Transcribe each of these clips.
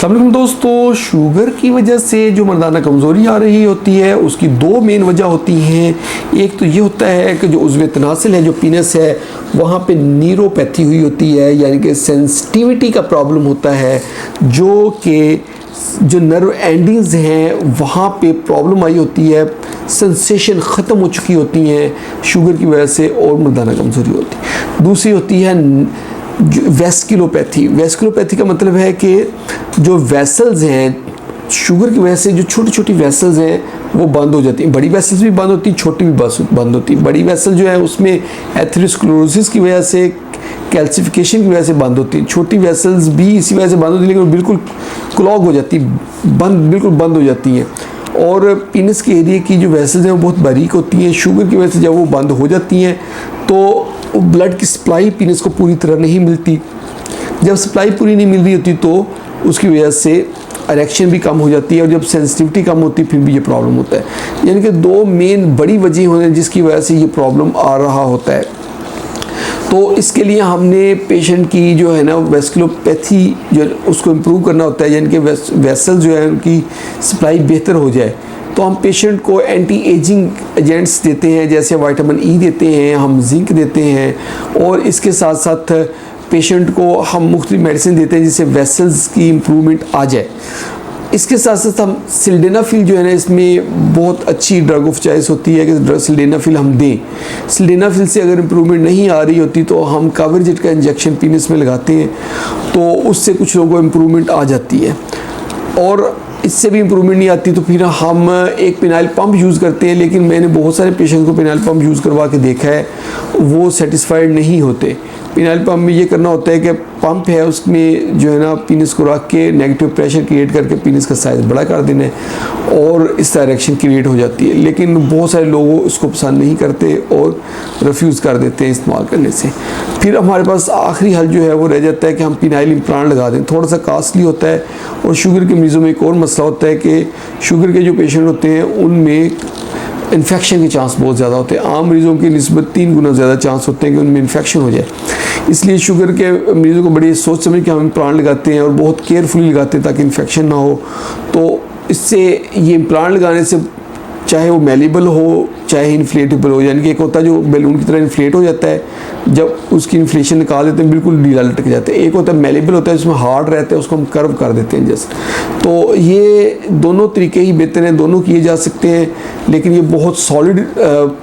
अस्सलाम वालेकुम दोस्तों, शुगर की वजह से जो मर्दाना कमज़ोरी आ रही होती है उसकी दो मेन वजह होती हैं। एक तो ये होता है कि जो उज़्व तनासिल है, जो पीनस है, वहाँ पे न्यूरोपैथी हुई होती है, यानी कि सेंसिटिविटी का प्रॉब्लम होता है, जो कि जो नर्व एंडिंग्स हैं वहाँ पे प्रॉब्लम आई होती है, सेंसेशन ख़त्म हो चुकी होती हैं शुगर की वजह से, और मर्दाना कमज़ोरी होती है। दूसरी होती है वेस्कुलोपैथी। वेस्कुलोपैथी का मतलब है कि जो वेसल्स हैं, शुगर की वजह से जो छोटी छोटी वेसल्स हैं वो बंद हो जाती हैं। बड़ी वेसल्स भी बंद होती हैं, छोटी भी बंद होती हैं। बड़ी वेसल जो है उसमें एथेरोस्क्लेरोसिस की वजह से, कैल्सिफिकेशन की वजह से बंद होती हैं। छोटी वेसल्स भी इसी वजह से बंद होती हैं, लेकिन बिल्कुल क्लॉग हो जाती, बिल्कुल बंद हो जाती हैं। और पीनस के एरिया की जो वेसल्स हैं वो बहुत बारीक होती हैं। शुगर की वजह से जब वो बंद हो जाती हैं तो ब्लड की सप्लाई पीनस को पूरी तरह नहीं मिलती। जब सप्लाई पूरी नहीं मिल रही होती तो उसकी वजह से इरेक्शन भी कम हो जाती है, और जब सेंसिटिविटी कम होती है फिर भी ये प्रॉब्लम होता है। यानी कि दो मेन बड़ी वजह होने जिसकी वजह से ये प्रॉब्लम आ रहा होता है। तो इसके लिए हमने पेशेंट की जो है ना वेस्कुलोपैथी जो उसको इम्प्रूव करना होता है, यानी कि वेसल जो है उनकी सप्लाई बेहतर हो जाए। तो हम पेशेंट को एंटी एजिंग एजेंट्स देते हैं, जैसे विटामिन ई देते हैं, हम जिंक देते हैं, और इसके साथ साथ पेशेंट को हम मुख्तलिफ मेडिसिन देते हैं जिससे वेसल्स की इम्प्रूवमेंट आ जाए। इसके साथ साथ हम सिल्डेनाफिल जो है ना, इसमें बहुत अच्छी ड्रग ऑफ चॉइस होती है कि सिल्डेनाफिल हम दें। सिल्डेनाफिल से अगर इम्प्रूवमेंट नहीं आ रही होती तो हम कावरजेट का इंजेक्शन पीनस में लगाते हैं, तो उससे कुछ लोगों को इम्प्रूवमेंट आ जाती है। और इससे भी इम्प्रूवमेंट नहीं आती तो फिर हम एक पिनाइल पंप यूज़ करते हैं, लेकिन मैंने बहुत सारे पेशेंट को पिनाइल पंप यूज़ करवा के देखा है, वो सेटिस्फाइड नहीं होते। पिनाइल पंप में ये करना होता है कि पंप है उसमें जो है ना पीनस को रख के नेगेटिव प्रेशर क्रिएट करके पीनस का साइज़ बड़ा कर देना है, और इस डायरेक्शन क्रिएट हो जाती है। लेकिन बहुत सारे लोग इसको पसंद नहीं करते और रिफ्यूज़ कर देते हैं इस्तेमाल करने से। फिर हमारे पास आखिरी हल जो है वो रह जाता है कि हम पिनाइल इम्प्लांट लगा दें। थोड़ा सा कास्टली होता है, और शुगर के मरीज़ों में एक और मसला होता है कि शुगर के जो पेशेंट होते हैं उनमें इन्फेक्शन के चांस बहुत ज़्यादा होते हैं। आम मरीज़ों की निस्बत 3 गुना ज़्यादा चांस होते हैं कि उनमें इन्फेक्शन हो जाए। इसलिए शुगर के मरीज़ों को बड़ी सोच समझ के हम इम्प्लांट लगाते हैं, और बहुत केयरफुली लगाते हैं ताकि इन्फेक्शन ना हो। तो इससे ये इम्प्लांट लगाने से चाहे वो मेलेबल हो चाहे इन्फ्लेटेबल हो, यानी कि एक होता है जो बैलून की तरह इन्फ्लेट हो जाता है, जब उसकी इन्फ्लेशन निकाल देते हैं बिल्कुल ढीला लटक जाता है। एक होता है मेलेबल होता है जिसमें हार्ड रहता है, उसको हम कर्व कर देते हैं जस्ट। तो ये दोनों तरीके ही बेहतर हैं, दोनों किए जा सकते हैं, लेकिन ये बहुत सॉलिड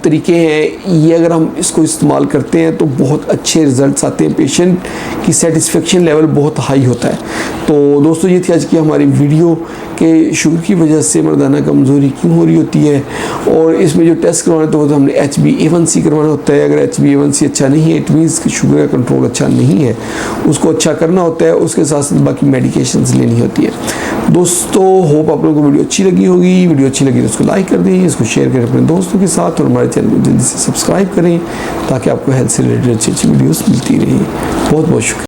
तरीके हैं। ये अगर हम इसको इस्तेमाल करते हैं तो बहुत अच्छे रिजल्ट्स आते हैं, पेशेंट की सेटिस्फेक्शन लेवल बहुत हाई होता है। तो दोस्तों, ये थी आज की हमारी वीडियो कि शुगर की वजह से मर्दाना कमज़ोरी क्यों हो रही होती है, और इसमें जो टेस्ट करवाना तो हमने HbA1c करवाना होता है। अगर HbA1c अच्छा नहीं है, इट मीन्स कि शुगर का कंट्रोल अच्छा नहीं है, उसको अच्छा करना होता है। उसके साथ साथ बाकी मेडिकेशंस लेनी होती है। दोस्तों, होप आप लोगों को वीडियो अच्छी लगी होगी। वीडियो अच्छी लगी तो उसको लाइक कर दें, इसको शेयर करें अपने दोस्तों के साथ, और हमारे चैनल को जल्दी से सब्सक्राइब करें ताकि आपको हेल्थ से रिलेटेड अच्छी अच्छी वीडियोज़ मिलती रहें। बहुत बहुत शुक्रिया।